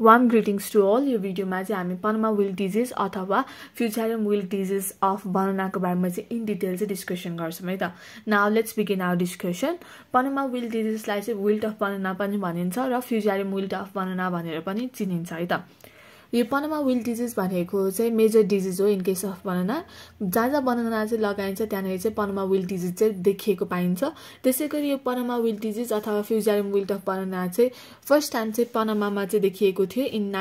Warm greetings to all. यो भिडियोमा चाहिँ हामी Panama wilt disease अथवा Fusarium wilt disease of banana को बारेमा चाहिँ इन डिटेल चाहिँ डिस्कसन गर्छौं है त. Now let's begin our discussion. Panama wilt disease लाई चाहिँ wilt of banana पनि भनिन्छ र Fusarium wilt of banana भनेर पनि चिनिन्छ है त. यो Panama wilt disease भनेको चाहिँ मेजर डिजिज हो इन केस अफ बनाना. जहाँ बनाना चाहिँ लगाइन्छ त्यहाँनेर चाहिँ Panama wilt disease चाहिँ देखिएको पाइन्छ. त्यसैगरी यो Panama wilt disease अथवा Fusarium wilt of banana चाहिँ फर्स्ट टाइम चाहिँ पनामामा चाहिँ देखिएको थियो इन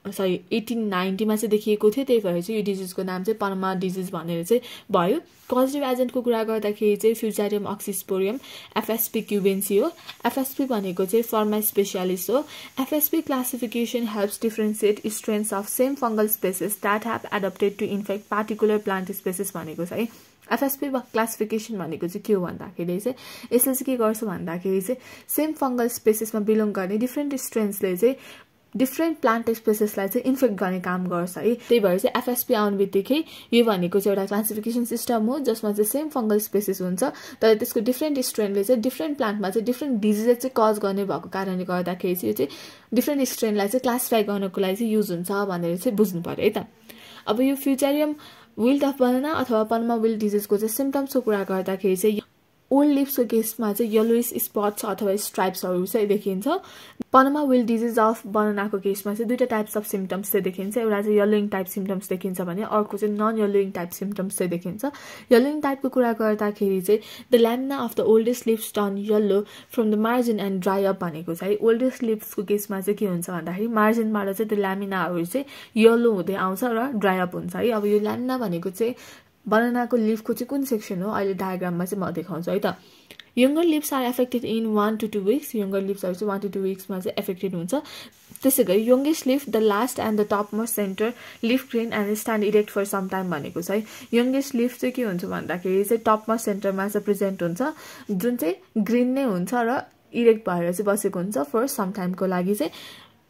1890 मा चाहिँ देखिएको थियो. त्यही भएर चाहिँ यो डिजिजको नाम चाहिँ Panama disease भनेर चाहिँ भयो. कजेटिभ एजेन्टको कुरा गर्दाखेरि चाहिँ Fusarium oxysporium FSP cubensi हो. FSP भनेको चाहिँ फर्मा स्पेसियालिस हो. FSP classification helps differentiate strains of same fungal species that have adapted to infect particular plant species भनेको छ है. FSP क्लासिफिकेसन भनेको चाहिँ के हो भन्दाखेरि चाहिँ यसले चाहिँ के गर्छ भन्दाखेरि चाहिँ सेम फंगल स्पेसिसमा बिलोङ गर्ने डिफरेन्ट स्ट्रेन्सले चाहिँ डिफरेन्ट प्लान्ट स्पेसिसलाई चाहिँ इन्फेक्ट गर्ने काम गर्छ है. त्यही भएर चाहिँ FSP आउने बित्तिकै यो भनेको चाहिँ एउटा क्लासिफिकेसन सिस्टम हो जसमा चाहिँ सेम फंगल स्पेसिस हुन्छ तर त्यसको डिफरेन्ट स्ट्रेनले चाहिँ डिफरेन्ट प्लान्टमा चाहिँ डिफरेन्ट डिजिज चाहिँ कज गर्ने भएको कारणले गर्दाखेरि चाहिँ यो चाहिँ डिफरेन्ट स्ट्रेनलाई चाहिँ क्लासिफाई गर्नको लागि चाहिँ युज हुन्छ भनेर चाहिँ बुझ्नु पर्यो है त. अब यो Fusarium wilt of banana अथवा Panama wilt disease को चाहिँ सिम्पटम्सको कुरा गर्दाखेरि चाहिँ ओल्ड लिप्सको केसमा चाहिँ येलोइश स्पट्स अथवा स्ट्राइप्सहरु चाहिँ देखिन्छ. Panama wilt disease of banana को केसमा चाहिँ दुईटा टाइप्स अफ सिम्पटम्स चाहिँ देखिन्छ. एउटा चाहिँ येलोइङ टाइप सिम्पटम्स देखिन्छ भने अर्को चाहिँ नन येलोइङ टाइप सिम्पटम्स चाहिँ देखिन्छ. येलोइङ टाइपको कुरा गर्दाखेरि चाहिँ the lamina of the oldest leaves turn yellow from the margin and dry up भनेको चाहिँ ओल्डेस्ट लिप्सको केसमा चाहिँ के हुन्छ भन्दाखेरि मार्जिनबाट चाहिँ द ल्यामिनाहरु चाहिँ येलो हुँदै आउँछ र ड्राई अप हुन्छ है. अब यो ल्यामिना भनेको चाहिँ बनानाको लिफको चाहिँ कुन सेक्सन हो अहिले डायग्राममा चाहिँ म देखाउँछु है त. Younger leaves are affected in 1 to 2 weeks. Younger लिप्सहरु चाहिँ 1 to 2 weeks मा चाहिँ एफेक्टेड हुन्छ. त्यसैगरी youngest leaf the last and the top most centre leaf green and stand erect for some time भनेको चाहिँ यंगेस्ट लिफ चाहिँ के हुन्छ भन्दाखेरि चाहिँ टप मोस्ट सेन्टरमा चाहिँ प्रेजेन्ट हुन्छ जुन चाहिँ ग्रीन नै हुन्छ र इरेक्ट भएर चाहिँ बसेको हुन्छ फर सम टाइमको लागि चाहिँ.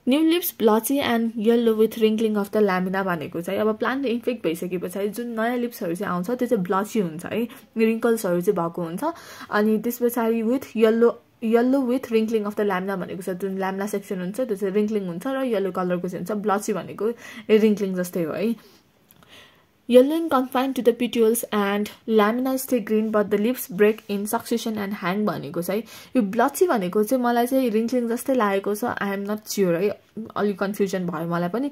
New leaves blotchy and yellow with wrinkling of the lamina भनेको चाहिँ अब प्लान्ट इन्फेक्ट भइसकेपछि जुन नयाँ लिप्सहरु चाहिँ आउँछ त्यो चाहिँ ब्लची हुन्छ है. रिङ्कल्सहरु चाहिँ भएको हुन्छ अनि त्यसपछि with yellow with wrinkling of the lamina भनेको छ जुन ल्यामिना सेक्सन हुन्छ त्यो चाहिँ रिङ्कलिङ हुन्छ र येलो कलरको चाहिँ हुन्छ. ब्लची भनेको रिङ्कलिङ जस्तै हो है. Yellowing confined to the petioles and lamina stay green but the leaves break in succession and hang भनेको चाहिँ यो ब्लची भनेको चाहिँ मलाई चाहिँ रिङ्कलिङ जस्तै लागेको छ. आई एम नट स्योर है, अलि कन्फ्युजन भयो मलाई पनि.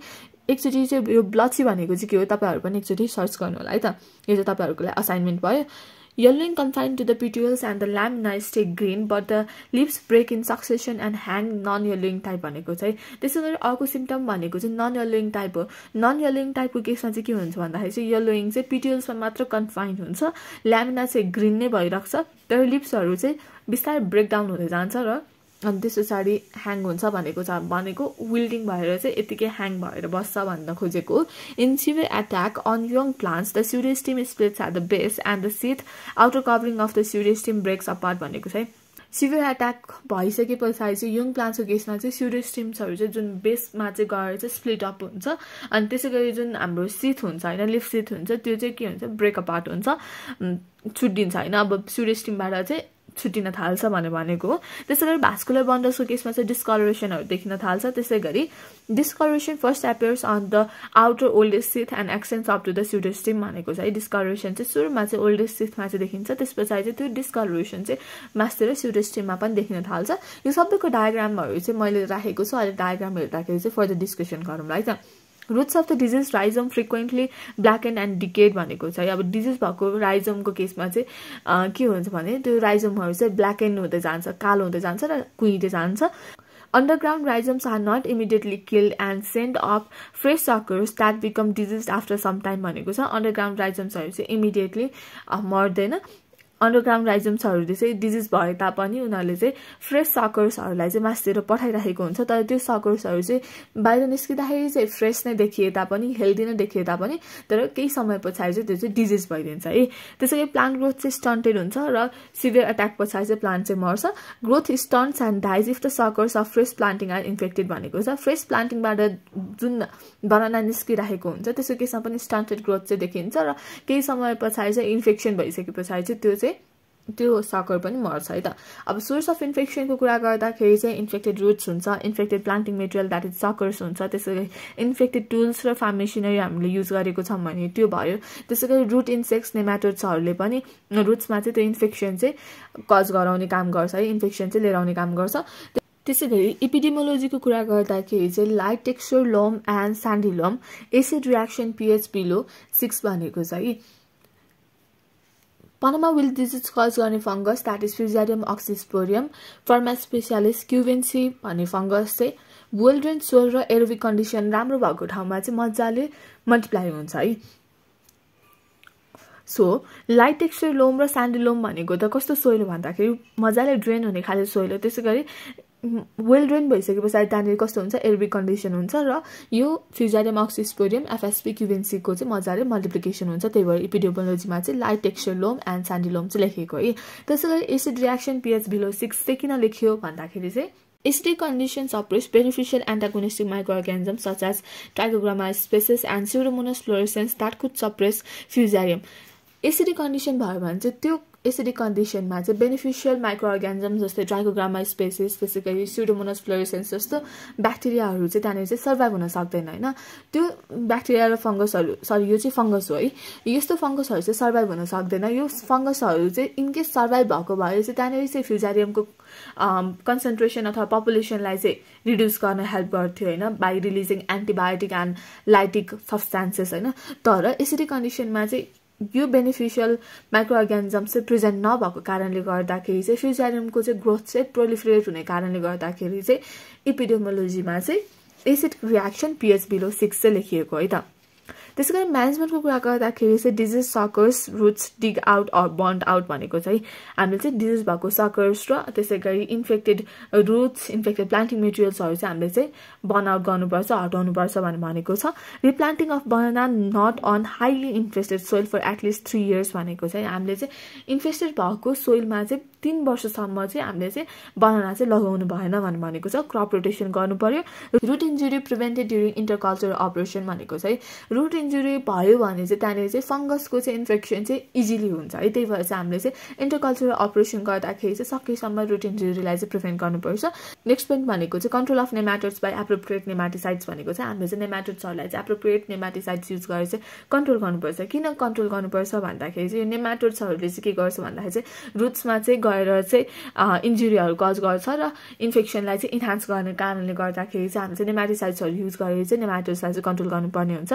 एकचोटी चाहिँ यो ब्लची भनेको चाहिँ के हो तपाईहरु पनि एकचोटी सर्च गर्नु होला है त. यो चाहिँ तपाईहरुको लागि असाइनमेन्ट भयो. Yellowing confined to the petioles and the lamina stay green but the leaves break in succession and hang non-yellowing type भनेको चाहिँ. त्यसैगरी अर्को सिम्पटम भनेको चाहिँ नन येलोइङ टाइप हो. नन येलोइङ टाइपको केसमा चाहिँ के हुन्छ भन्दाखेरि चाहिँ येलोइङ चाहिँ पिटियल्समा मात्र कन्फाइन्ड हुन्छ. ल्यामिना चाहिँ ग्रीन नै भइराख्छ तर लिप्सहरु चाहिँ बिस्तारै ब्रेकडाउन हुँदै जान्छ र अनि त्यसपछि ह्याङ हुन्छ भनेको विल्डिङ भएर चाहिँ यतिकै ह्याङ भएर बस्छ भन्न खोजेको. In severe attack on young plants the pseudostem splits at the base and the sheath outer covering of the pseudostem breaks apart भनेको चाहिँ सिभियर अट्याक भइसकेपछि चाहिँ यङ प्लान्ट्सको केसमा चाहिँ स्युडोस्टिम्सहरु चाहिँ जुन बेसमा चाहिँ गएर चाहिँ स्प्लिट अप हुन्छ अनि त्यसैगरी जुन हाम्रो सीथ हुन्छ हैन लिफ सीथ हुन्छ त्यो चाहिँ के हुन्छ ब्रेक अपार्ट हुन्छ छुट्टिन्छ हैन. अब स्युडोस्टिमबाट चाहिँ छुट्टिन थाल्छ भनेको हो. त्यसैगरी भास्कुलर बन्डल्सको केसमा चाहिँ डिस्कलरेसनहरु देखिन थाल्छ. त्यसैगरी discoloration first appears on the outer oldest sheath and extends up to the pseudostem भनेको चाहिँ डिस्कलरेसन चाहिँ सुरुमा चाहिँ ओल्डेस्ट सीथमा चाहिँ देखिन्छ. त्यसपछि चाहिँ त्यो डिस्कलरेसन चाहिँ मास्तिर स्युडोस्टिममा पनि देखिन थाल्छ. यो सबैको डायग्रामहरु चाहिँ मैले राखेको छु. अहिले डायग्राम हेर्दाखेरि चाहिँ फर्दर डिस्कसन गरौँला है त. Roots of the disease rhizome frequently blackened and decayed भनेको चाहिँ अब डिजिज भएको राइजमको केसमा चाहिँ के हुन्छ भने त्यो राइजमहरु चाहिँ ब्ल्याकेन हुँदै जान्छ, कालो हुँदै जान्छ र कुहिँदै जान्छ. Underground rhizomes are not immediately killed and send up fresh suckers that become diseased after some time भनेको छ. Underground rhizomesहरु चाहिँ immediately मर्दैन. अन्डरग्राउन्ड राइजम्सहरुले चाहिँ डिजिज भए तापनि उनीहरुले चाहिँ फ्रेश सकर्सहरुलाई चाहिँ मास्तिर पठाइराखेको हुन्छ तर त्यो सकर्सहरु चाहिँ बाहिर निस्किँदाखेरि चाहिँ फ्रेश नै देखिए तापनि हेल्दी नै देखिए तापनि तर केही समय पछाडि चाहिँ त्यो चाहिँ डिजिज भइदिन्छ है. त्यसैगरी प्लान्ट ग्रोथ चाहिँ स्टन्टेड हुन्छ र सिभियर अट्याक पछाडि चाहिँ प्लान्ट चाहिँ मर्छ. Growth stunts and dies if the suckers of fresh planting are infected भनेको छ. फ्रेश प्लान्टिङबाट जुन बनाना निस्किराखेको हुन्छ त्यसको केसमा पनि स्टन्टेड ग्रोथ चाहिँ देखिन्छ र केही समय पछाडि चाहिँ इन्फेक्सन भइसकेपछि चाहिँ त्यो चाहिँ त्यो सकर पनि मर्छ है त। अब सोर्स अफ इन्फेक्सनको कुरा गर्दाखेरि चाहिँ इन्फेक्टेड रुट्स हुन्छ, infected planting material that is suckers हुन्छ, त्यसैगरी इन्फेक्टेड टुल्स र फार्म मेसिनरी हामीले युज गरेको छौँ भने त्यो भयो। त्यसैगरी रुट इन्सेक्ट्स नेमाटोड्सहरूले पनि रुट्समा चाहिँ त्यो इन्फेक्सन चाहिँ कज गराउने काम गर्छ है, इन्फेक्सन चाहिँ लिएर आउने काम गर्छ। त्यसैगरी एपिडेमोलोजीको कुरा गर्दाखेरि चाहिँ light texture loam and sandy loam, acid reaction pH below 6 भनेको चाहिँ पनामा विल्ट डिजिज कज गर्ने fungus that is Fusarium oxysporum, forma specialis cubense भन्ने फंगस चाहिँ वेल ड्रेन सोइल र एरोबिक कन्डिसन राम्रो भएको ठाउँमा चाहिँ मजाले मल्टिप्लाई हुन्छ है। सो लाइट टेक्सचर लोम र स्यान्डी लोम भनेको त कस्तो सोइल हो भन्दाखेरि मजाले ड्रेन हुने खाले सोइल हो। त्यसैगरी वेल ड्रेन भइसके पछाडि त्यहाँनिर कस्तो हुन्छ एरोबिक कन्डिसन हुन्छ र यो फ्युजारियम अक्सिस्पोरियम एफएसपी क्युबेन्सीको चाहिँ मजाले मल्टिप्लिकेसन हुन्छ। त्यही भएर एपिडेमोलोजीमा चाहिँ light texture loam and sandy loam चाहिँ लेखेको है। त्यसैगरी एसिड रियाक्सन pH बिलो 6 चाहिँ किन लेखियो भन्दाखेरि चाहिँ acidic conditions suppress beneficial antagonistic microorganisms such as Trichoderma species and Pseudomonas fluorescens that could suppress Fusarium. Acidic condition भयो भने चाहिँ त्यो एसिडिक कन्डिसनमा चाहिँ बेनिफिशियल माइक्रोअर्गानिजम जस्तै ट्राइकोग्रामा स्पेसिस त्यसैगरी स्युडोमोनास फ्लोरेसेन्स जस्तो ब्याक्टेरियाहरू चाहिँ त्यहाँनिर चाहिँ सर्भाइभ हुन सक्दैन हैन। त्यो ब्याक्टेरिया र फंगसहरू सरी यो चाहिँ फंगस हो है, यस्तो फंगसहरू चाहिँ सर्भाइभ हुन सक्दैन। यो फंगसहरू चाहिँ इनकेस सर्भाइभ भएको भए चाहिँ त्यहाँनिर चाहिँ फ्युजारियमको कन्सन्ट्रेसन अथवा पपुलेसनलाई चाहिँ रिड्युस गर्न हेल्प गर्थ्यो हैन by releasing antibiotic and lytic substances हैन। तर एसिडिक कन्डिसनमा चाहिँ यो बेनिफिशियल माइक्रोअर्गानिजम चाहिँ प्रेजेन्ट नभएको कारणले गर्दाखेरि चाहिँ फ्युजारियमको चाहिँ ग्रोथ चाहिँ प्रोलिफरेट हुने कारणले गर्दाखेरि चाहिँ एपिडेमोलोजीमा चाहिँ एसिड रियाक्सन pH बिलो 6 चाहिँ लेखिएको है त। त्यसैगरी म्यानेजमेन्टको कुरा गर्दाखेरि चाहिँ disease suckers roots dig out or burned out भनेको चाहिँ हामीले चाहिँ डिजिज भएको सकर्स र त्यसैगरी इन्फेक्टेड रुट्स इन्फेक्टेड प्लान्टिङ मेटेरियल्सहरू चाहिँ हामीले चाहिँ बर्न आउट गर्नुपर्छ, हटाउनुपर्छ भनेको छ। Replanting of banana not on highly infested soil for at least 3 years भनेको चाहिँ हामीले चाहिँ इन्फेस्टेड भएको सोइलमा चाहिँ 3 वर्षसम्म चाहिँ हामीले चाहिँ बनाना चाहिँ लगाउनु भएन भनेको छ। क्रप रोटेसन गर्नु पर्यो। Root injury prevented during intercultural operation भनेको चाहिँ रुट इन्जुरी भयो भने चाहिँ त्यहाँनिर चाहिँ फंगसको चाहिँ इन्फेक्सन चाहिँ इजिली हुन्छ है। त्यही भएर चाहिँ हामीले चाहिँ इन्टरकल्चरल अपरेसन गर्दाखेरि चाहिँ सकेसम्म रुट इन्जुरीलाई चाहिँ प्रिभेन्ट गर्नुपर्छ। नेक्स्ट पोइन्ट भनेको चाहिँ control of nematodes by appropriate nematicides भनेको चाहिँ हामीले चाहिँ नेमाटोड्सहरूलाई चाहिँ एप्रोप्रिएट नेमाटिसाइड्स युज गरेर चाहिँ कन्ट्रोल गर्नुपर्छ। किन कन्ट्रोल गर्नुपर्छ भन्दाखेरि चाहिँ यो नेमाटोड्सहरूले चाहिँ के गर्छ भन्दाखेरि चाहिँ रुट्समा चाहिँ गएर चाहिँ इन्जुरीहरू कज गर्छ र इन्फेक्सनलाई चाहिँ इन्हान्स गर्ने कारणले गर्दाखेरि चाहिँ हामीले चाहिँ नेमाटिसाइड्सहरू युज गरेर चाहिँ नेमाटोड्सलाई चाहिँ कन्ट्रोल गर्नुपर्ने हुन्छ।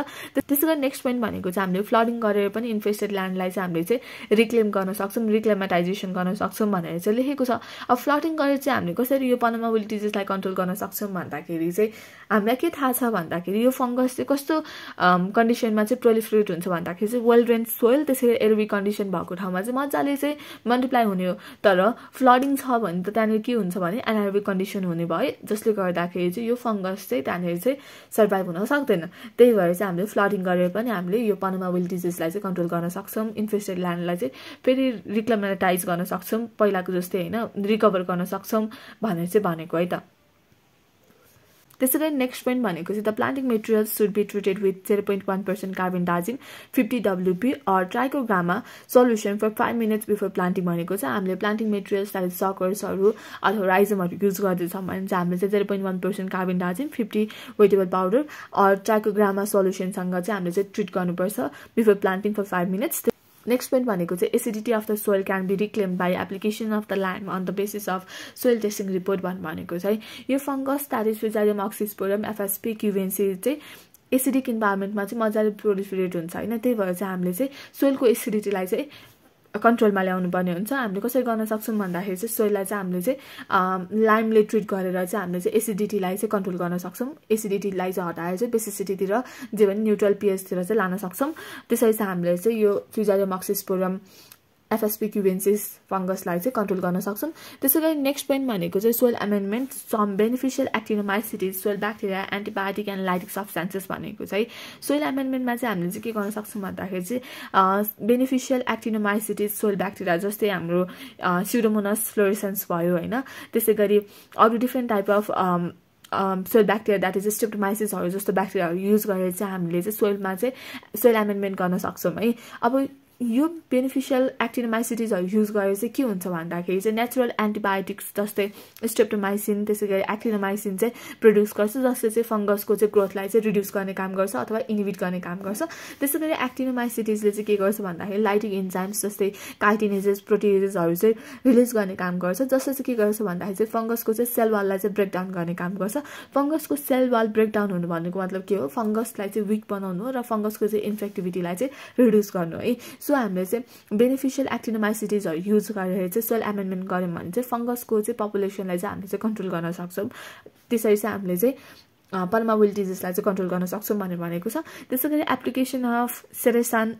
त्यसैगरी नेक्स्ट पोइन्ट भनेको चाहिँ हामीले फ्लडिङ गरेर पनि इन्फेस्टेड ल्यान्डलाई चाहिँ हामीले चाहिँ रिक्लेम गर्न सक्छौँ, रिक्लेमेटाइजेसन गर्न सक्छौँ भनेर चाहिँ लेखेको छ। अब फ्लडिङ गरेर चाहिँ हामीले कसरी यो पनामा विल्ट डिजिजलाई कन्ट्रोल गर्न सक्छौँ भन्दाखेरि चाहिँ हामीलाई के थाहा छ भन्दाखेरि यो फंगस चाहिँ कस्तो कन्डिसनमा चाहिँ प्रोलिफरेट हुन्छ भन्दाखेरि चाहिँ वेल ड्रेन सोइल त्यसैगरी एरोबिक कन्डिसन भएको ठाउँमा चाहिँ मजाले चाहिँ मल्टिप्लाई हुने हो। तर फ्लडिङ छ भने त त्यहाँनिर के हुन्छ भने एनारोबिक कन्डिसन हुने भए जसले गर्दाखेरि चाहिँ यो फंगस चाहिँ त्यहाँनिर चाहिँ सर्भाइभ हुन सक्दैन। त्यही भएर चाहिँ हामीले फ्लडिङ गरेर पनि हामीले यो पनामा विल्ट डिजिजलाई चाहिँ कन्ट्रोल गर्न सक्छौँ, इन्फेस्टेड ल्यान्डलाई चाहिँ फेरि रिक्लेमेटाइज गर्न सक्छौँ, पहिलाको जस्तै हैन रिकभर गर्न सक्छौँ भनेर चाहिँ भनेको है त। त्यसैगरी नेक्स्ट पोइन्ट भनेको चाहिँ the planting materials should be treated with 0.1% carbendazim 50 WP or Trichogramma solution for 5 minutes before planting भनेको चाहिँ हामीले प्लान्टिङ मेटेरियल्स लाइक सकर्सहरू अथवा राइजमहरू युज गर्दैछौँ भने चाहिँ हामीले चाहिँ 0.1% carbendazim 50 vegetable powder or Trichogramma सोल्युसनसँग चाहिँ हामीले चाहिँ ट्रिट गर्नुपर्छ before planting for 5 minutes. Next point भनेको चाहिँ acidity of the soil can be reclaim by application of the land on the basis of soil testing report भनेको चाहिँ यो fungus that is Fusarium oxysporum FSP cubense चाहिँ acidic इन्भाइरोमेन्टमा चाहिँ मजाले proliferate हुन्छ हैन। त्यही भएर चाहिँ हामीले चाहिँ सोइलको एसिडिटीलाई चाहिँ कन्ट्रोलमा ल्याउनु पर्ने हुन्छ। हामीले कसरी गर्न सक्छौँ भन्दाखेरि चाहिँ सोइललाई चाहिँ हामीले चाहिँ लाइमले ट्रिट गरेर चाहिँ हामीले चाहिँ एसिडिटीलाई चाहिँ कन्ट्रोल गर्न सक्छौँ। एसिडिटीलाई चाहिँ हटाएर चाहिँ बेसिसिटीतिर जे पनि न्युट्रल pH-तिर चाहिँ लान सक्छौँ। त्यसरी चाहिँ हामीले चाहिँ यो फ्युजारियम अक्सिस्पोरियम एफएसपी क्युबेन्सिस फंगसलाई चाहिँ कन्ट्रोल गर्न सक्छौँ। त्यसैगरी नेक्स्ट पोइन्ट भनेको चाहिँ soil amendment some beneficial actinomycetes soil bacteria antibiotic and lytic substances भनेको चाहिँ सोइल अमेन्डमेन्टमा चाहिँ हामीले चाहिँ के गर्न सक्छौँ भन्दाखेरि चाहिँ बेनिफिशियल एक्टिनोमाइसिटिज सोइल ब्याक्टेरिया जस्तै हाम्रो स्युडोमोनास फ्लोरेसेन्स भयो हैन। त्यसैगरी अरू different type of soil bacteria that is स्ट्रेप्टोमाइसिसहरू जस्तो ब्याक्टेरियाहरू युज गरेर चाहिँ हामीले चाहिँ सोइलमा चाहिँ सोइल अमेन्डमेन्ट गर्न सक्छौँ है। अब यो बेनिफिशियल एक्टिनोमाइसिटिसहरु युज गरेर चाहिँ के हुन्छ भन्दाखेरि चाहिँ नेचुरल एन्टिबायोटिक्स जस्तै स्ट्रेप्टोमाइसिन त्यसैगरी एक्टिनोमाइसिन चाहिँ प्रोड्युस गर्छ जसले चाहिँ फंगसको चाहिँ ग्रोथलाई चाहिँ रिड्युस गर्ने काम गर्छ अथवा इनहिबिट गर्ने काम गर्छ। त्यसैगरी एक्टिनोमाइसिटिसले चाहिँ के गर्छ भन्दाखेरि लाइटिक एन्जाइम्स जस्तै काइटिनेजेस प्रोटिएजेसहरु चाहिँ रिलिज गर्ने काम गर्छ जसले चाहिँ के गर्छ भन्दाखेरि चाहिँ फंगसको चाहिँ सेल वाललाई चाहिँ ब्रेकडाउन गर्ने काम गर्छ। फंगसको सेल वाल ब्रेकडाउन हुनु भनेको मतलब के हो फंगसलाई चाहिँ वीक बनाउनु हो र फंगसको चाहिँ इन्फेक्टिभिटीलाई चाहिँ रिड्युस गर्नु है। सो हामीले चाहिँ बेनिफिशियल एक्टिनोमाइसिटिसहरु युज गरेर चाहिँ सोइल अमेन्डमेन्ट गर्यौं भने चाहिँ फंगसको चाहिँ पपुलेसनलाई चाहिँ हामीले चाहिँ कन्ट्रोल गर्न सक्छौं। त्यसरी चाहिँ हामीले चाहिँ पल्मा विल्ट डिजिजलाई चाहिँ कन्ट्रोल गर्न सक्छौं भनेको छ। त्यसैगरी application of Ceresan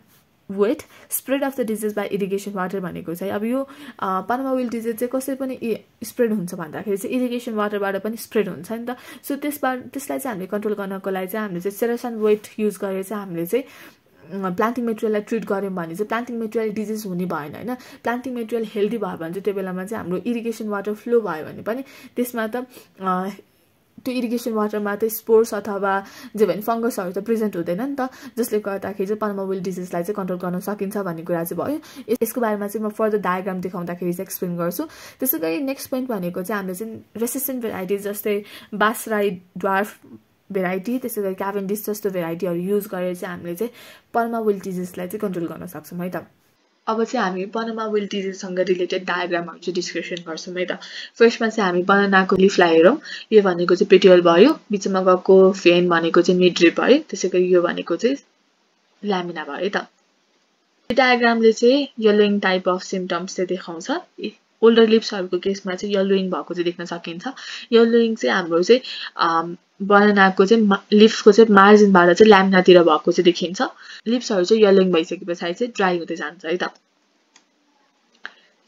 wet spread of the disease by irrigation water भनेको चाहिँ अब यो पल्मा विल्ट डिजिज चाहिँ कसरी पनि स्प्रेड हुन्छ भन्दाखेरि चाहिँ इरिगेसन वाटरबाट पनि स्प्रेड हुन्छ नि त। सो त्यसलाई चाहिँ हामीले कन्ट्रोल गर्नको लागि चाहिँ हामीले चाहिँ सेरेसान वेट युज गरेर चाहिँ हामीले चाहिँ प्लान्टिङ मेटेरियललाई ट्रिट गर्यौं भने चाहिँ प्लान्टिङ मेटेरियल डिजिज हुने भएन हैन। प्लान्टिङ मेटेरियल हेल्दी भयो भने चाहिँ त्यो बेलामा चाहिँ हाम्रो इरिगेसन वाटर फ्लो भयो भने पनि त्यसमा त त्यो इरिगेसन वाटरमा त स्पोर्स अथवा जे भने फंगसहरु त प्रेजेन्ट हुँदैन नि त जसले गर्दाखेरि चाहिँ पल्मा विल्ट डिजिजलाई चाहिँ कन्ट्रोल गर्न सकिन्छ भन्ने कुरा चाहिँ भयो। यसको बारेमा चाहिँ म फर्दर डायग्राम देखाउँदाखेरि चाहिँ एक्सप्लेन गर्छु। त्यसैगरी नेक्स्ट पोइन्ट भनेको चाहिँ हामीले चाहिँ रेसिस्टेन्ट भेराइटिज जस्तै बासराई ड्वार्फ भेराइटी त्यसैगरी क्याभेन्डिस जस्तो भेराइटीहरु युज गरेर चाहिँ हामीले चाहिँ पल्मा विल्ट डिजिजलाई चाहिँ कन्ट्रोल गर्न सक्छौं है त। अब चाहिँ हामी पल्मा विल्ट डिजिजसँग रिलेटेड डायग्रामहरु चाहिँ डिस्कसन गर्छौं है त। फर्स्टमा चाहिँ हामी बनानाको लिफलाई हेरौं। यो भनेको चाहिँ पेटियोल भयो, बीचमा गएको फेन भनेको चाहिँ मिडरिब भयो, त्यसैगरी यो भनेको चाहिँ ल्यामिना भयो है त। यो डायग्रामले चाहिँ येलोइङ टाइप अफ सिम्पटम्स चाहिँ देखाउँछ। ओल्डर लिप्सहरुको केसमा चाहिँ येलोइङ भएको चाहिँ देख्न सकिन्छ। येलोइङ चाहिँ हाम्रो चाहिँ बनानाको चाहिँ लिफको चाहिँ मार्जिनबाट चाहिँ ल्यामिनातिर भएको चाहिँ देखिन्छ। लिप्सहरु चाहिँ येलोइङ भइसकेपछि चाहिँ ड्राई हुँदै जान्छ है त।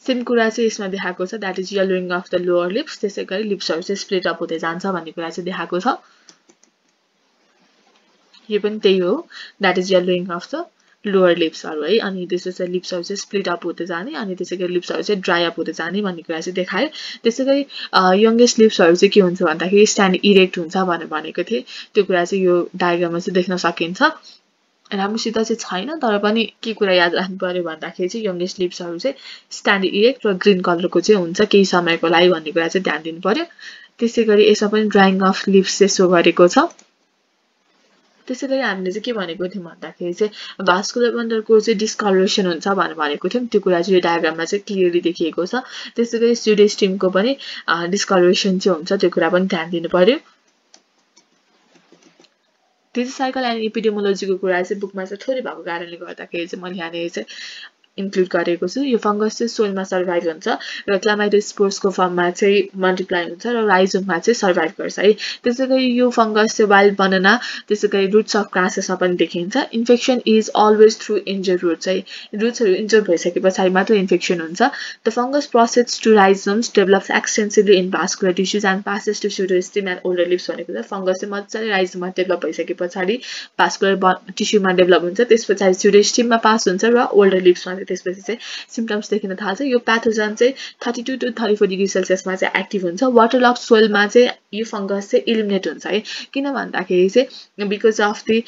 सेम कुरा चाहिँ यसमा देखाएको छ that is yellowing of the lower leaves. त्यसैगरी लिप्सहरु चाहिँ स्प्लिट अप हुँदै जान्छ भन्ने कुरा चाहिँ देखाएको छ। यो पनि त्यही हो that is yellowing of the lower लिप्सहरु है। अनि त्यसपछि लिप्सहरु चाहिँ स्प्लिट अप हुँदै जाने अनि त्यसैगरी लिप्सहरु चाहिँ ड्राई अप हुँदै जाने भन्ने कुरा चाहिँ देखायो। त्यसैगरी यंगेस्ट लिप्सहरु चाहिँ के हुन्छ भन्दाखेरि स्ट्यान्ड इरेक्ट हुन्छ भनेको थिए। त्यो कुरा चाहिँ यो डायग्राममा चाहिँ देख्न सकिन्छ। राम्रोसित चाहिँ छैन तर पनि के कुरा याद राख्नु पर्यो भन्दाखेरि चाहिँ यंगेस्ट लिप्सहरु चाहिँ स्ट्यान्ड इरेक्ट र ग्रीन कलरको चाहिँ हुन्छ केही समयको लागि भन्ने कुरा चाहिँ ध्यान दिनु पर्यो। त्यसैगरी यसमा पनि ड्राइङ अफ लिप्स चाहिँ सो गरेको छ। त्यसैगरी हामीले चाहिँ के भनेको थियौं भन्दाखेरि चाहिँ भास्कुलर बन्डलको चाहिँ डिस्कलरेसन हुन्छ भनेको थियौं। त्यो कुरा चाहिँ यो डायग्राममा चाहिँ क्लियरली देखिएको छ। त्यसैगरी स्युडोस्टिमको पनि डिस्कलरेसन चाहिँ हुन्छ त्यो कुरा पनि ध्यान दिनु पर्यो। डिजिज साइकल एन्ड एपिडेमियोलोजीको कुरा चाहिँ बुकमा चाहिँ थोरै भएको कारणले गर्दाखेरि चाहिँ मैले यहाँनिर चाहिँ इन्क्लुड गरेको छु। यो फंगस चाहिँ सोइलमा सर्भाइभ हुन्छ र क्लामाइडोस्पोर्सको फर्ममा चाहिँ मल्टिप्लाई हुन्छ र राइजोममा चाहिँ सर्भाइभ गर्छ है। त्यसैगरी यो फंगस चाहिँ वाइल्ड बनाना त्यसैगरी रुट्स अफ ग्रासेसमा पनि देखिन्छ। Infection is always through injured roots है। रुट्सहरु इन्जर्ड भइसकेपछि मात्र इन्फेक्सन हुन्छ। The fungus process to rhizomes develops extensively in vascular tissues and passes to pseudostem and older leaves भनेको चाहिँ फंगस चाहिँ मजाले राइजोममा डेभलप भइसकेपछि भास्कुलर टिश्यूमा डेभलप हुन्छ। त्यसपछि स्युडोस्टिममा पास हुन्छ र ओल्डर लिप्समा त्यसपछि चाहिँ सिम्पटम्स देखिन थाल्छ। यो प्याथोजन चाहिँ 32 to 34 डिग्री सेल्सियसमा चाहिँ एक्टिभ हुन्छ। वाटरलक सोइलमा चाहिँ यो फंगस चाहिँ इलिमिनेट हुन्छ है। किन भन्दाखेरि चाहिँ because of the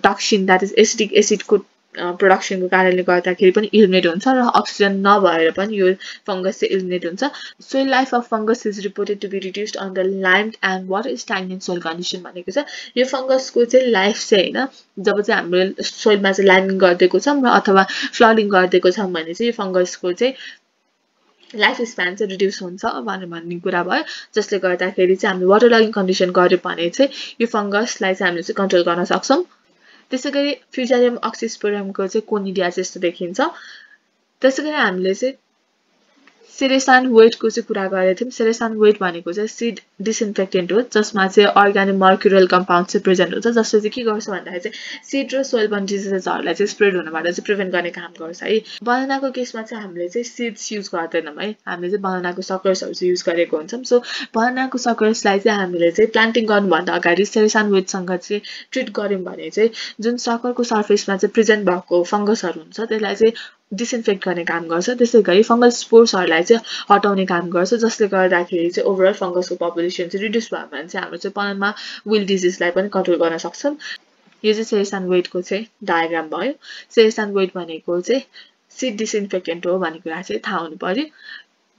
toxin that is acidic एसिडको प्रोडक्सनको कारणले गर्दाखेरि पनि इलिमिनेट हुन्छ र अक्सिजन नभएर पनि यो फंगस चाहिँ इलिमिनेट हुन्छ। Soil life of fungus is reported to be reduced under limed and water stagnant soil condition भनेको छ। यो फंगसको चाहिँ लाइफ चाहिँ हैन जब चाहिँ हाम्रो सोइलमा चाहिँ लाइमिङ गर्दिएको छौं र अथवा फ्लडिङ गर्दिएको छौं भने चाहिँ यो फंगसको चाहिँ लाइफ स्प्यान चाहिँ रिड्युस हुन्छ भन्ने कुरा भयो। जसले गर्दाखेरि चाहिँ हामीले वाटर लगिङ कन्डिसन गर्यो भने चाहिँ यो फंगसलाई चाहिँ हामीले चाहिँ कन्ट्रोल गर्न सक्छौं। त्यसैगरी फ्युजारियम अक्सिस्पोरमको चाहिँ कोनिडिया जस्तो देखिन्छ। त्यसैगरी हामीले चाहिँ सेरेसान वेटको चाहिँ कुरा गरेको थियौं। सेरेसान वेट भनेको चाहिँ सीड डिसइन्फेक्टेन्ट हो जसमा चाहिँ अर्गानिक मर्क्युरल कम्पाउन्ड चाहिँ प्रेजेन्ट हुन्छ जसले चाहिँ के गर्छ भन्दाखेरि चाहिँ सीड र सोइल बर्न डिजिजेसहरुलाई चाहिँ स्प्रेड हुनबाट चाहिँ प्रिभेन्ट गर्ने काम गर्छ है। बनानाको केसमा चाहिँ हामीले चाहिँ सीड्स युज गर्दैनौं है। हामीले चाहिँ बनानाको सकर्सहरु चाहिँ युज गरेको हुन्छौं। सो बनानाको सकर्सलाई चाहिँ हामीले चाहिँ प्लान्टिङ गर्नुभन्दा अगाडि सेरेसान वेटसँग चाहिँ ट्रिट गर्यौं भने चाहिँ जुन सकरको सर्फेसमा चाहिँ प्रेजेन्ट भएको फंगसहरु हुन्छ त्यसलाई चाहिँ डिसइन्फेक्ट गर्ने काम गर्छ। त्यसैगरी फंगल स्पोर्सहरुलाई चाहिँ हटाउने काम गर्छ जसले गर्दाखेरि चाहिँ ओभरअल फंगसको पपुलेसन चाहिँ रिड्युस भयो भने चाहिँ हाम्रो चाहिँ पल्मा विल्ट डिजिजलाई पनि कन्ट्रोल गर्न सक्छौं। यो चाहिँ सेयर्स एन्ड वेटको चाहिँ डायग्राम भयो। सेयर्स एन्ड वेट भनेको चाहिँ सिड डिसइन्फेक्टेन्ट हो भन्ने कुरा चाहिँ थाहा हुनु पर्यो।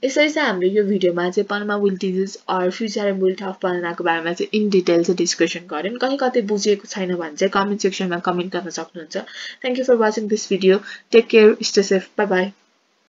यसरी चाहिँ हामीले यो भिडियोमा चाहिँ पनमा wilt disease or Fusarium wilt of पन्नाको बारेमा चाहिँ इन डिटेल चाहिँ डिस्कसन गऱ्यौँ। कहीँ कतै बुझिएको छैन भने चाहिँ कमेन्ट सेक्सनमा कमेन्ट गर्न सक्नुहुन्छ। Thank you for watching this video. Take care, stay safe, bye by.